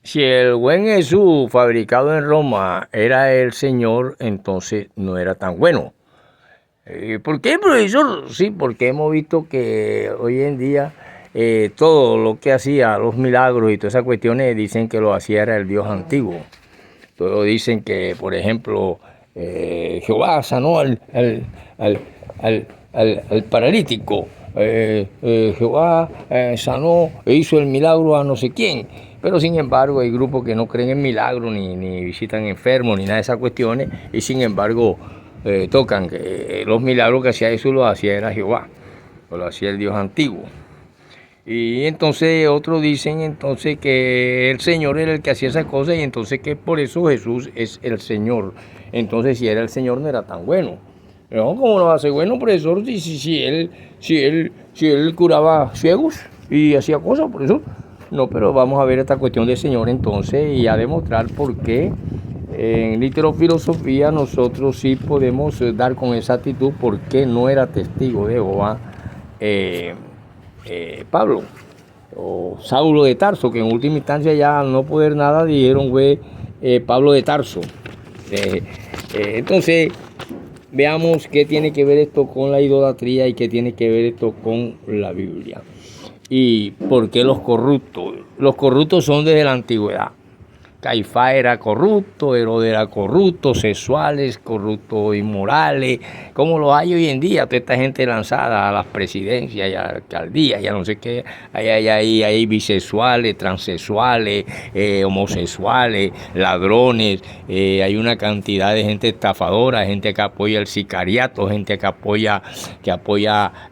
Si el buen Jesús fabricado en Roma era el Señor, entonces no era tan bueno. ¿Por qué, profesor? Sí, porque hemos visto que hoy en día todo lo que hacía, los milagros y todas esas cuestiones, dicen que lo hacía era el Dios antiguo. Todos dicen que, por ejemplo, Jehová sanó al, al paralítico. Jehová sanó e hizo el milagro a no sé quién. Pero sin embargo hay grupos que no creen en milagros, ni visitan enfermos, ni nada de esas cuestiones, y sin embargo tocan que los milagros que hacía Jesús los hacía era Jehová, o lo hacía el Dios antiguo. Y entonces otros dicen entonces que el Señor era el que hacía esas cosas y entonces que por eso Jesús es el Señor. Entonces si era el Señor no era tan bueno. No, ¿cómo no va a ser bueno, profesor? Si él curaba ciegos y hacía cosas, por eso. No, pero vamos a ver esta cuestión del Señor entonces y a demostrar por qué en literofilosofía nosotros sí podemos dar con exactitud por qué no era testigo de Jehová Pablo o Saulo de Tarso, que en última instancia ya al no poder nada dijeron fue Pablo de Tarso. Entonces veamos qué tiene que ver esto con la idolatría y qué tiene que ver esto con la Biblia. ¿Y por qué los corruptos? Los corruptos son desde la antigüedad. Caifás era corrupto, Herodes era corrupto, sexuales, corruptos inmorales, como lo hay hoy en día, toda esta gente lanzada a las presidencias y a la alcaldía, ya no sé qué, hay bisexuales, transexuales, homosexuales, ladrones, hay una cantidad de gente estafadora, gente que apoya el sicariato, gente que apoya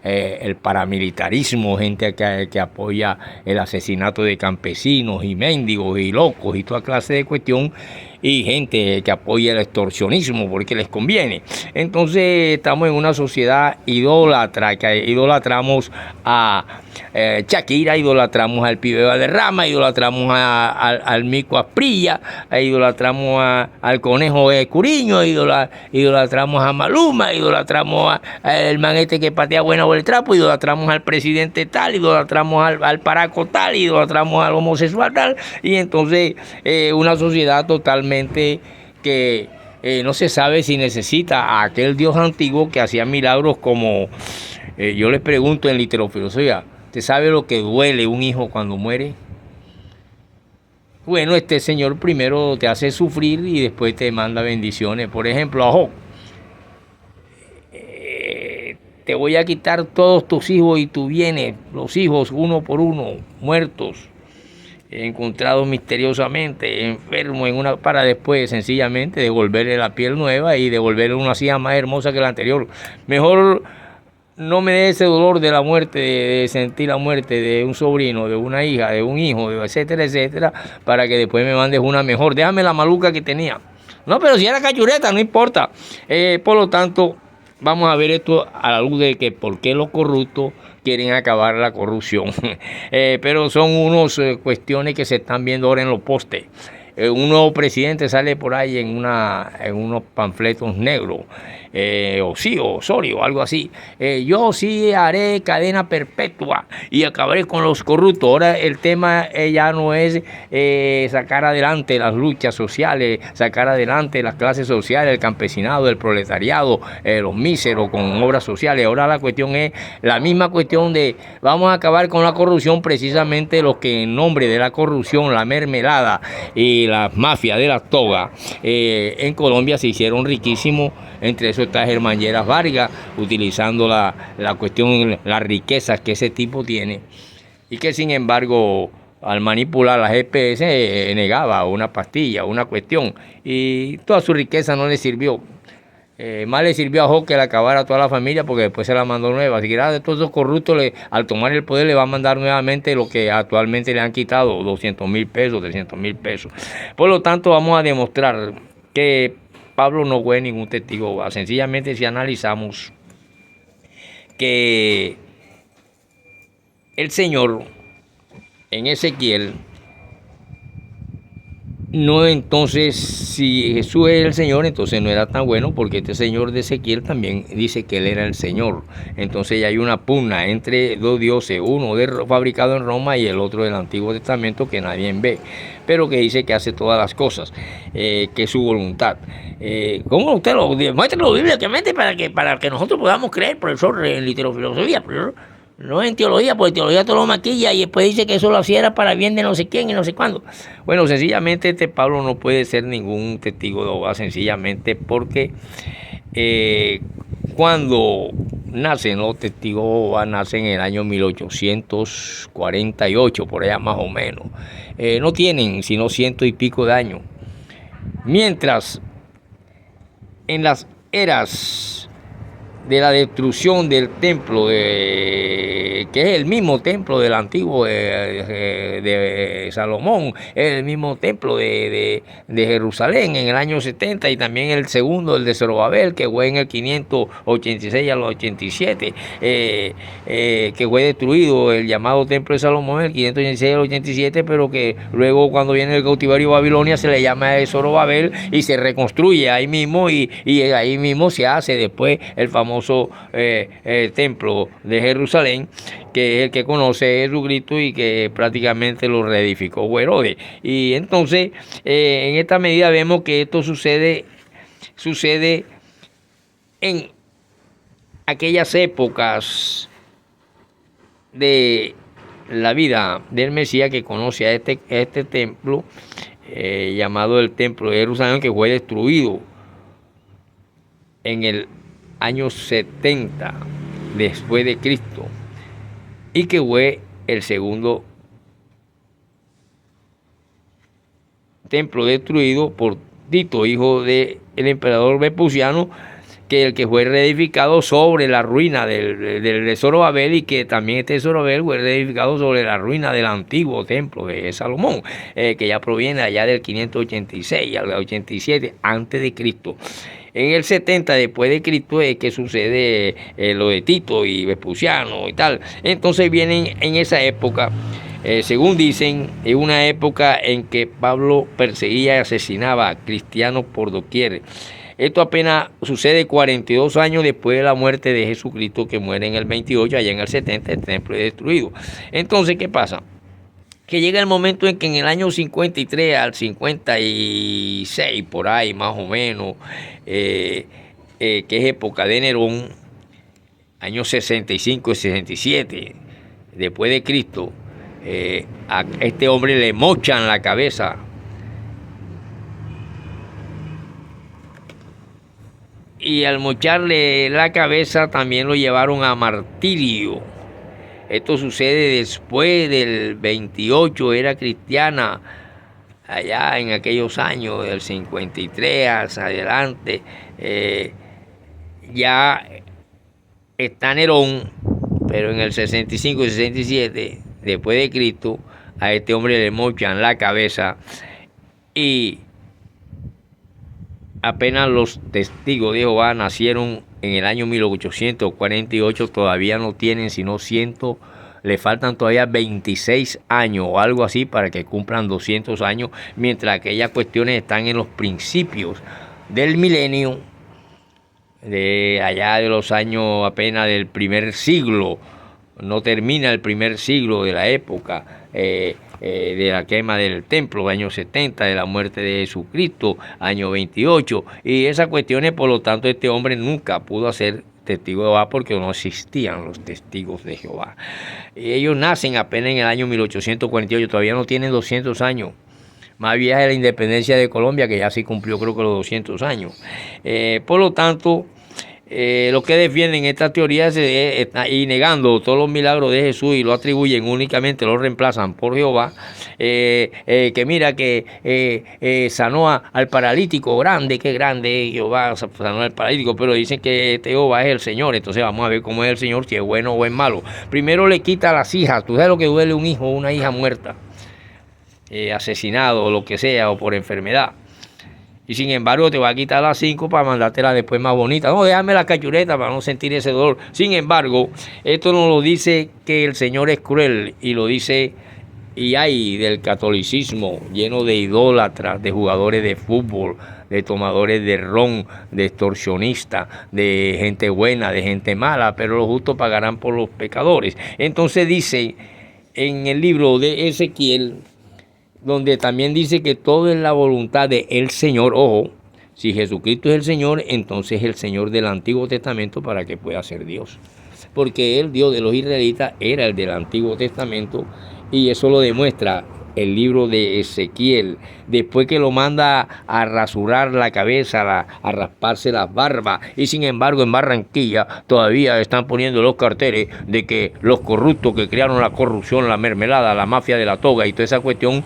el paramilitarismo, gente que apoya el asesinato de campesinos y mendigos y locos y toda clase de cuestión, y gente que apoya el extorsionismo porque les conviene. Entonces estamos en una sociedad idólatra, que idolatramos a Shakira, idolatramos al Pibe Valderrama, idolatramos al Mico Asprilla, idolatramos al Conejo Curiño, idolatramos a Maluma, idolatramos al man este que patea buena por el trapo, idolatramos al presidente tal, idolatramos al paraco tal, idolatramos al homosexual tal, y entonces una sociedad totalmente que no se sabe si necesita a aquel Dios antiguo que hacía milagros como yo les pregunto en literofilosofía, ¿usted sabe lo que duele un hijo cuando muere? Bueno, este Señor primero te hace sufrir y después te manda bendiciones. Por ejemplo, a Job, te voy a quitar todos tus hijos y tus bienes, los hijos uno por uno, muertos, encontrados misteriosamente, enfermos para después sencillamente devolverle la piel nueva y devolverle una silla más hermosa que la anterior. Mejor no me dé ese dolor de la muerte, de sentir la muerte de un sobrino, de una hija, de un hijo, etcétera, etcétera, para que después me mandes una mejor. Déjame la maluca que tenía. No, pero si era cachureta, no importa. Por lo tanto, vamos a ver esto a la luz de que por qué los corruptos quieren acabar la corrupción. Pero son unas cuestiones que se están viendo ahora en los postes. Un nuevo presidente sale por ahí en unos panfletos negros, Osorio, algo así. Yo sí haré cadena perpetua y acabaré con los corruptos. Ahora el tema ya no es sacar adelante las luchas sociales, sacar adelante las clases sociales, el campesinado, el proletariado, los míseros con obras sociales. Ahora la cuestión es la misma cuestión de vamos a acabar con la corrupción, precisamente los que en nombre de la corrupción, la mermelada y las mafias de las togas en Colombia se hicieron riquísimos. Entre eso está Germán Lleras Vargas, utilizando la cuestión, las riquezas que ese tipo tiene, y que sin embargo al manipular la GPS negaba una pastilla, una cuestión, y toda su riqueza no le sirvió. Más le sirvió a Job que le acabara a toda la familia, porque después se la mandó nueva. Así que de todos esos corruptos, al tomar el poder, le va a mandar nuevamente lo que actualmente le han quitado, 200,000 pesos, 300,000 pesos. Por lo tanto, vamos a demostrar que Pablo no fue ningún testigo. Sencillamente, si analizamos que el Señor en Ezequiel no, entonces, si Jesús es el Señor, entonces no era tan bueno, porque este señor de Ezequiel también dice que él era el Señor. Entonces ya hay una pugna entre dos dioses, uno fabricado en Roma y el otro del Antiguo Testamento que nadie ve, pero que dice que hace todas las cosas, que es su voluntad. ¿Cómo usted lo muéstralo bíblicamente para que nosotros podamos creer, profesor, en literofilosofía, profesor? No en teología, porque teología todo lo maquilla y después dice que eso lo hacía para bien de no sé quién y no sé cuándo. Bueno, sencillamente Pablo no puede ser ningún testigo de Jehová, sencillamente porque cuando nacen los testigos de Jehová, nacen en el año 1848, por allá más o menos. No tienen sino 100 y pico de años. Mientras en las eras de la destrucción del templo, que es el mismo templo del antiguo de Salomón, es el mismo templo de Jerusalén en el año 70, y también el segundo, el de Zorobabel, que fue en el 586 al 87, que fue destruido, el llamado templo de Salomón, el 586 al 87, pero que luego cuando viene el cautiverio de Babilonia se le llama de Zorobabel y se reconstruye ahí mismo, y ahí mismo se hace después el famoso templo de Jerusalén, que es el que conoce Jesucristo y que prácticamente lo reedificó Herodes. Y entonces en esta medida vemos que esto sucede en aquellas épocas de la vida del Mesías, que conoce a este templo llamado el templo de Jerusalén, que fue destruido en el año 70 después de Cristo, y que fue el segundo templo destruido por Tito, hijo del emperador Vespuciano, que el que fue reedificado sobre la ruina del Zorobabel, y que también este Zorobabel fue reedificado sobre la ruina del antiguo templo de Salomón, que ya proviene allá del 586 al 87 antes de Cristo. En el 70 después de Cristo es que sucede lo de Tito y Vespuciano y tal. Entonces vienen en esa época, según dicen, es una época en que Pablo perseguía y asesinaba a cristianos por doquier. Esto apenas sucede 42 años después de la muerte de Jesucristo, que muere en el 28, allá en el 70 el templo es destruido. Entonces, ¿qué pasa? Que llega el momento en que en el año 53 al 56, por ahí más o menos, que es época de Nerón, años 65 y 67, después de Cristo, a este hombre le mochan la cabeza. Y al mocharle la cabeza también lo llevaron a martirio. Esto sucede después del 28, era cristiana, allá en aquellos años, del 53 hacia adelante. Ya está Nerón, pero en el 65 y 67, después de Cristo, a este hombre le mochan la cabeza, y apenas los testigos de Jehová nacieron en el año 1848, todavía no tienen sino 100, le faltan todavía 26 años o algo así para que cumplan 200 años, mientras aquellas cuestiones están en los principios del milenio, de allá de los años apenas del primer siglo. No termina el primer siglo de la época de la quema del templo, año 70, de la muerte de Jesucristo, año 28, y esas cuestiones, por lo tanto, este hombre nunca pudo ser testigo de Jehová porque no existían los testigos de Jehová. Ellos nacen apenas en el año 1848, todavía no tienen 200 años. Más vieja de la independencia de Colombia, que ya sí cumplió creo que los 200 años. Por lo tanto, los que defienden esta teoría y negando todos los milagros de Jesús y lo atribuyen únicamente, lo reemplazan por Jehová, que mira que sanó al paralítico, qué grande Jehová sanó al paralítico, pero dicen que este Jehová es el Señor. Entonces vamos a ver cómo es el Señor, si es bueno o es malo. Primero le quita a las hijas. Tú sabes lo que duele un hijo o una hija muerta, asesinado o lo que sea, o por enfermedad. Y sin embargo te va a quitar las 5 para mandártela después más bonita. No, déjame la cachureta para no sentir ese dolor. Sin embargo, esto no lo dice que el Señor es cruel, y lo dice y hay del catolicismo lleno de idólatras, de jugadores de fútbol, de tomadores de ron, de extorsionistas, de gente buena, de gente mala, pero los justos pagarán por los pecadores. Entonces dice en el libro de Ezequiel, donde también dice que todo es la voluntad de el Señor. Ojo, si Jesucristo es el Señor, entonces es el Señor del Antiguo Testamento para que pueda ser Dios. Porque el Dios de los israelitas era el del Antiguo Testamento, y eso lo demuestra el libro de Ezequiel, después que lo manda a rasurar la cabeza, a rasparse las barbas, y sin embargo en Barranquilla todavía están poniendo los carteles de que los corruptos que crearon la corrupción, la mermelada, la mafia de la toga y toda esa cuestión,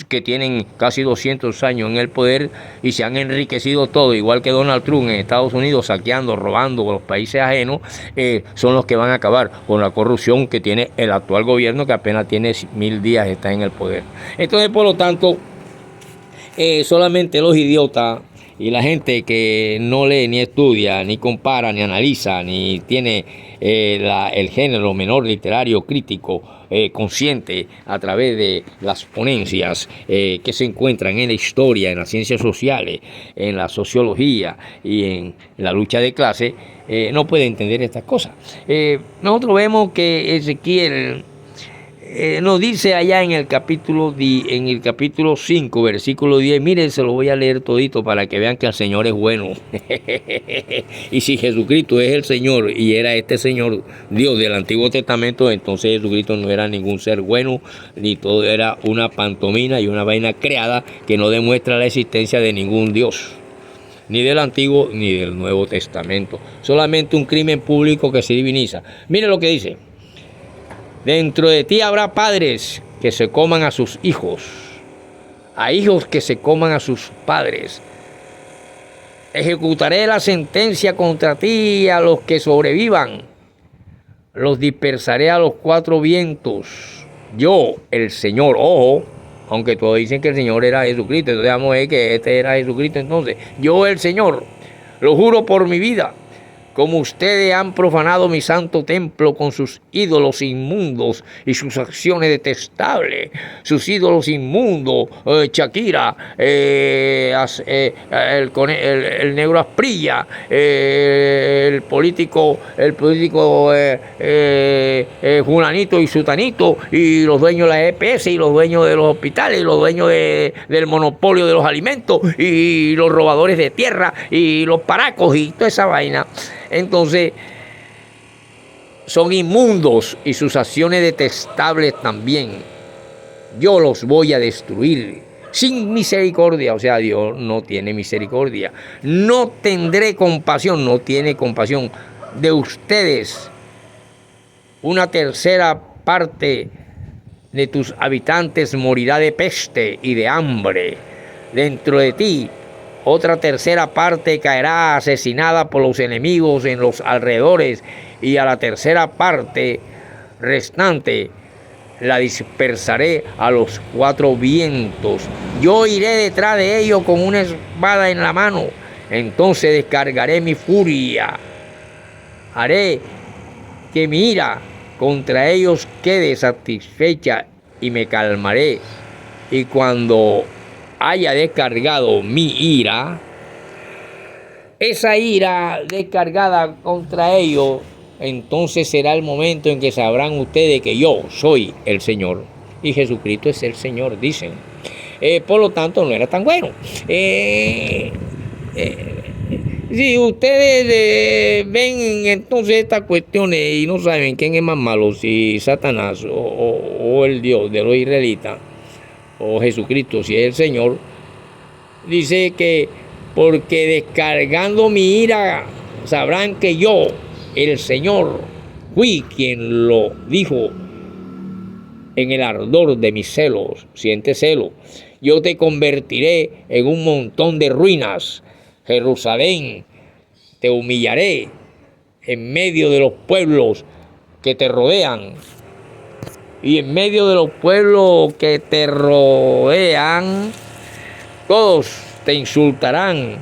que tienen casi 200 años en el poder y se han enriquecido todo, igual que Donald Trump en Estados Unidos, saqueando, robando los países ajenos, son los que van a acabar con la corrupción que tiene el actual gobierno, que apenas tiene 1000 días está en el poder. Entonces, por lo tanto, solamente los idiotas y la gente que no lee, ni estudia, ni compara, ni analiza, ni tiene el género menor literario crítico consciente a través de las ponencias que se encuentran en la historia, en las ciencias sociales, en la sociología y en la lucha de clase, no puede entender estas cosas. Nosotros vemos que Ezequiel nos dice allá en el capítulo 5, versículo 10, miren, se lo voy a leer todito para que vean que el Señor es bueno. Y si Jesucristo es el Señor y era este Señor Dios del Antiguo Testamento, entonces Jesucristo no era ningún ser bueno, ni todo era una pantomima y una vaina creada que no demuestra la existencia de ningún Dios, ni del Antiguo ni del Nuevo Testamento. Solamente un crimen público que se diviniza. Miren lo que dice. Dentro de ti habrá padres que se coman a sus hijos, a hijos que se coman a sus padres. Ejecutaré la sentencia contra ti y a los que sobrevivan. Los dispersaré a los 4 vientos. Yo, el Señor, ojo, aunque todos dicen que el Señor era Jesucristo, entonces vamos a ver que este era Jesucristo entonces. Yo, el Señor, lo juro por mi vida. Como ustedes han profanado mi santo templo con sus ídolos inmundos y sus acciones detestables, sus ídolos inmundos, Shakira, el negro Asprilla, el político Julanito y Sutanito, y los dueños de la EPS, y los dueños de los hospitales, y los dueños del monopolio de los alimentos, y los robadores de tierra, y los paracos, y toda esa vaina. Entonces, son inmundos y sus acciones detestables también. Yo los voy a destruir sin misericordia. O sea, Dios no tiene misericordia. No tendré compasión, no tiene compasión de ustedes. 1/3 parte de tus habitantes morirá de peste y de hambre. Dentro de ti, otra 1/3 parte caerá asesinada por los enemigos en los alrededores, y a la 1/3 parte restante la dispersaré a los 4 vientos. Yo iré detrás de ellos con una espada en la mano. Entonces descargaré mi furia. Haré que mi ira contra ellos quede satisfecha y me calmaré. Y cuando haya descargado mi ira, esa ira descargada contra ellos, entonces será el momento en que sabrán ustedes que yo soy el Señor y Jesucristo es el Señor, dicen. Por lo tanto, no era tan bueno. Si ustedes ven entonces estas cuestiones y no saben quién es más malo, si Satanás o el Dios de los israelitas, o Jesucristo, si es el Señor, dice que porque descargando mi ira sabrán que yo, el Señor, fui quien lo dijo en el ardor de mis celos. Siente celo. Yo te convertiré en un montón de ruinas. Jerusalén, te humillaré en medio de los pueblos que te rodean. Y en medio de los pueblos que te rodean, todos te insultarán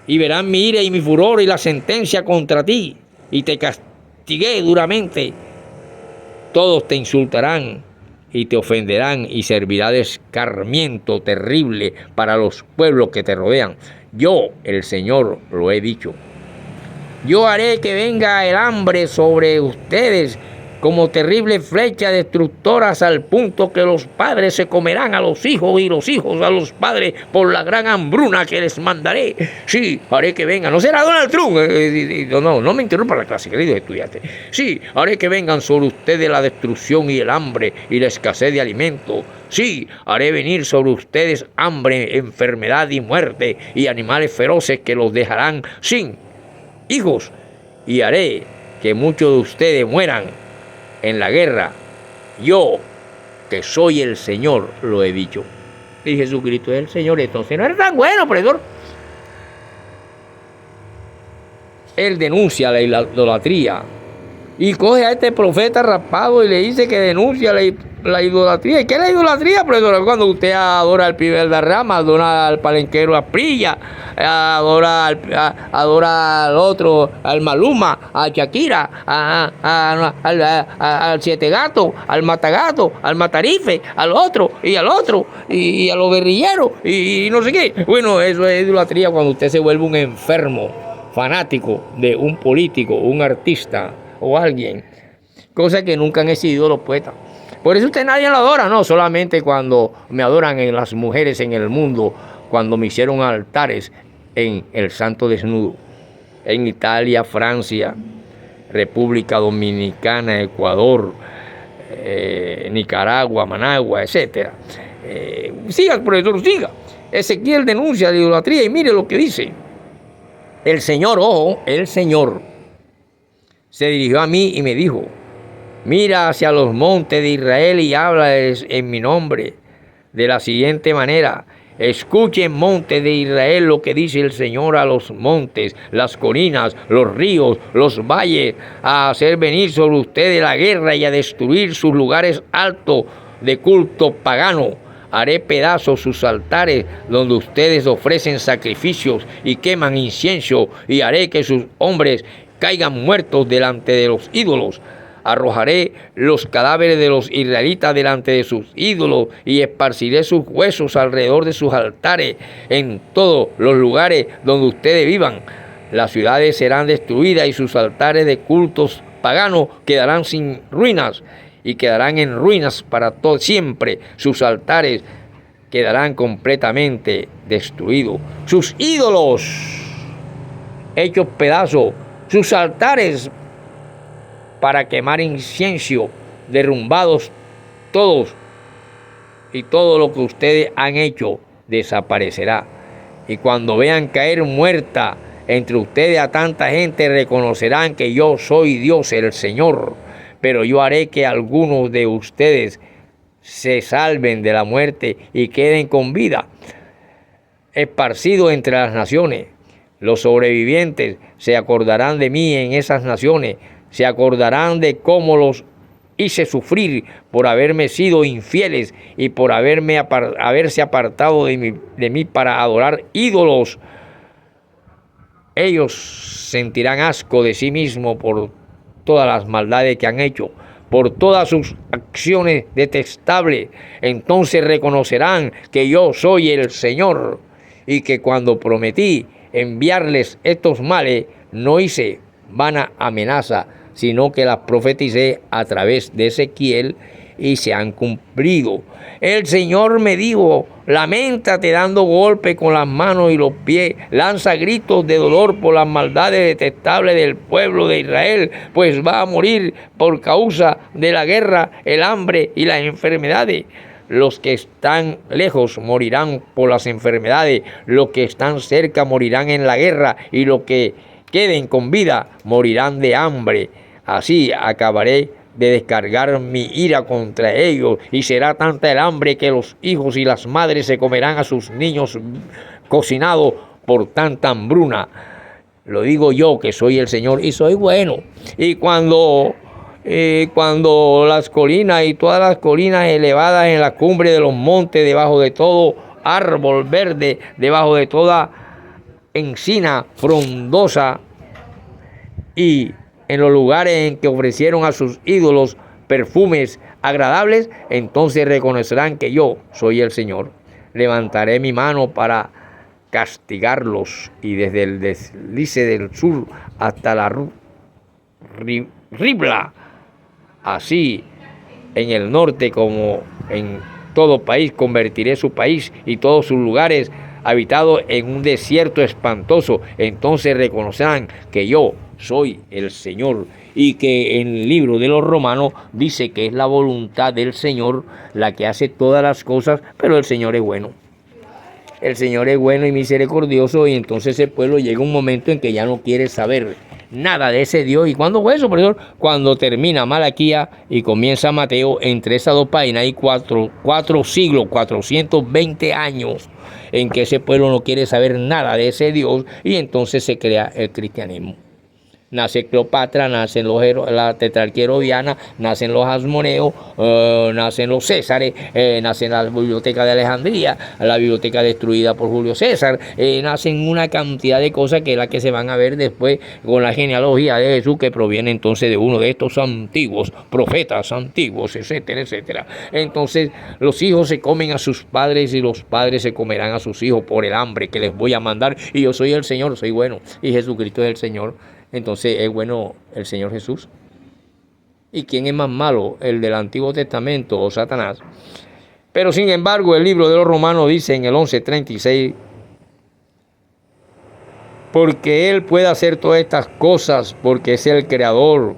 y verán mi ira y mi furor y la sentencia contra ti. Y te castigué duramente. Todos te insultarán y te ofenderán y servirá de escarmiento terrible para los pueblos que te rodean. Yo, el Señor, lo he dicho. Yo haré que venga el hambre sobre ustedes como terribles flechas destructoras, al punto que los padres se comerán a los hijos y los hijos a los padres por la gran hambruna que les mandaré. Sí, haré que vengan. No será Donald Trump. No me interrumpa la clase, queridos estudiantes. Sí, haré que vengan sobre ustedes la destrucción y el hambre y la escasez de alimento. Sí, haré venir sobre ustedes hambre, enfermedad y muerte y animales feroces que los dejarán sin hijos. Y haré que muchos de ustedes mueran en la guerra. Yo, que soy el Señor, lo he dicho. Y Jesucristo es el Señor. Entonces no es tan bueno, profesor. Él denuncia la idolatría y coge a este profeta raspado y le dice que denuncia la idolatría. ¿Y qué es la idolatría, profesor? Cuando usted adora al pibe de la rama, adora al palenquero Asprilla, adora al otro, al Maluma, a Shakira, al Siete Gatos, al Matagato, al Matarife, al otro, y a los guerrilleros, y no sé qué. Bueno, eso es idolatría cuando usted se vuelve un enfermo, fanático de un político, un artista o alguien, cosa que nunca han sido los poetas. Por eso usted nadie lo adora, no, solamente cuando me adoran en las mujeres en el mundo, cuando me hicieron altares en el Santo Desnudo, en Italia, Francia, República Dominicana, Ecuador, Nicaragua, Managua, etc. Siga, profesor, siga. Ezequiel denuncia la idolatría y mire lo que dice. El Señor, ojo, el Señor se dirigió a mí y me dijo: mira hacia los montes de Israel y háblales en mi nombre de la siguiente manera. Escuchen, montes de Israel, lo que dice el Señor a los montes, las colinas, los ríos, los valles, a hacer venir sobre ustedes la guerra y a destruir sus lugares altos de culto pagano. Haré pedazos sus altares donde ustedes ofrecen sacrificios y queman incienso, y haré que sus hombres caigan muertos delante de los ídolos. Arrojaré los cadáveres de los israelitas delante de sus ídolos y esparciré sus huesos alrededor de sus altares en todos los lugares donde ustedes vivan. Las ciudades serán destruidas y sus altares de cultos paganos quedarán sin ruinas y quedarán en ruinas para todo siempre. Sus altares quedarán completamente destruidos. Sus ídolos hechos pedazos, sus altares para quemar incienso, derrumbados todos, y todo lo que ustedes han hecho desaparecerá. Y cuando vean caer muerta entre ustedes a tanta gente, reconocerán que yo soy Dios, el Señor. Pero yo haré que algunos de ustedes se salven de la muerte y queden con vida, esparcidos entre las naciones. Los sobrevivientes se acordarán de mí en esas naciones, se acordarán de cómo los hice sufrir por haberme sido infieles y por haberse apartado de mí para adorar ídolos. Ellos sentirán asco de sí mismos por todas las maldades que han hecho, por todas sus acciones detestables. Entonces reconocerán que yo soy el Señor y que cuando prometí enviarles estos males, no hice vana amenaza, sino que las profeticé a través de Ezequiel y se han cumplido. El Señor me dijo: lamentate dando golpes con las manos y los pies, lanza gritos de dolor por las maldades detestables del pueblo de Israel, pues va a morir por causa de la guerra, el hambre y las enfermedades. Los que están lejos morirán por las enfermedades, los que están cerca morirán en la guerra, y los que queden con vida morirán de hambre. Así acabaré de descargar mi ira contra ellos, y será tanta el hambre que los hijos y las madres se comerán a sus niños cocinados por tanta hambruna. Lo digo yo, que soy el Señor y soy bueno. Y cuando las colinas y todas las colinas elevadas en la cumbre de los montes, debajo de todo árbol verde, debajo de toda encina frondosa, y en los lugares en que ofrecieron a sus ídolos perfumes agradables, entonces reconocerán que yo soy el Señor. Levantaré mi mano para castigarlos, y desde el deslice del sur hasta la Ribla, así en el norte como en todo país, convertiré su país y todos sus lugares habitados en un desierto espantoso. Entonces reconocerán que yo soy el Señor. Y que en el libro de los Romanos dice que es la voluntad del Señor la que hace todas las cosas, pero el Señor es bueno. El Señor es bueno y misericordioso, y entonces el pueblo llega un momento en que ya no quiere saber nada de ese Dios. ¿Y cuándo fue eso, profesor? Cuando termina Malaquías y comienza Mateo. Entre esas dos páginas hay cuatro siglos, 420 años en que ese pueblo no quiere saber nada de ese Dios, y entonces se crea el cristianismo. Nace Cleopatra, nacen la tetrarquía herodiana, nacen los asmoneos, nacen los Césares, nacen la biblioteca de Alejandría, la biblioteca destruida por Julio César, nacen una cantidad de cosas que es la que se van a ver después con la genealogía de Jesús, que proviene entonces de uno de estos antiguos profetas antiguos, etcétera, etcétera. Entonces los hijos se comen a sus padres y los padres se comerán a sus hijos por el hambre que les voy a mandar, y yo soy el Señor, soy bueno, y Jesucristo es el Señor. Entonces, ¿es bueno el Señor Jesús? ¿Y quién es más malo, el del Antiguo Testamento o Satanás? Pero sin embargo, el libro de los Romanos dice en el 11:36, porque Él puede hacer todas estas cosas, porque es el Creador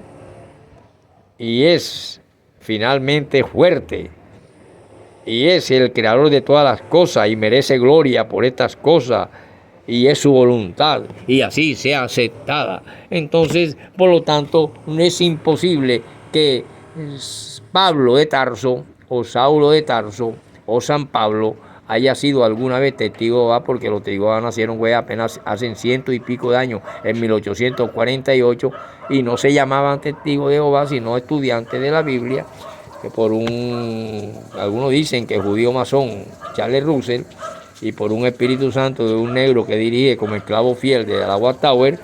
y es finalmente fuerte, y es el Creador de todas las cosas y merece gloria por estas cosas, y es su voluntad, y así sea aceptada. Entonces, por lo tanto, es imposible que Pablo de Tarso, o Saulo de Tarso, o San Pablo haya sido alguna vez testigo de Jehová, porque los testigos de Jehová nacieron apenas hace 100 y pico de años, en 1848, y no se llamaban testigos de Jehová, sino estudiantes de la Biblia, que algunos dicen que judío masón, Charles Russell, y por un Espíritu Santo de un negro que dirige como esclavo fiel de la Watchtower,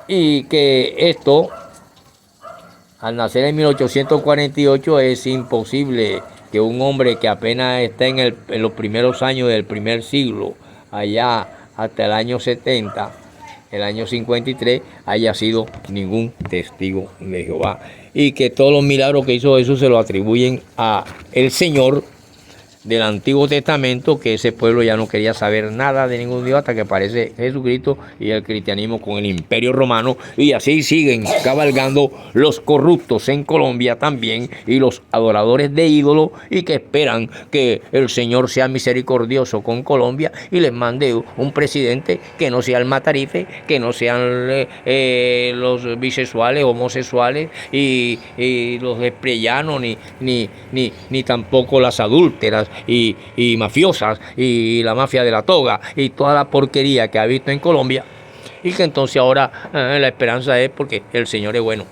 y que esto, al nacer en 1848, es imposible que un hombre que apenas está en los primeros años del primer siglo, allá hasta el año 70, el año 53, haya sido ningún testigo de Jehová, y que todos los milagros que hizo Jesús se lo atribuyen a el Señor del Antiguo Testamento, que ese pueblo ya no quería saber nada de ningún Dios hasta que aparece Jesucristo y el cristianismo con el Imperio Romano, y así siguen cabalgando los corruptos en Colombia también, y los adoradores de ídolos, y que esperan que el Señor sea misericordioso con Colombia y les mande un presidente que no sea el matarife, que no sean los bisexuales, homosexuales y los lesbianos, ni tampoco las adúlteras y mafiosas, y la mafia de la toga, y toda la porquería que ha visto en Colombia, y que entonces ahora la esperanza es porque el Señor es bueno.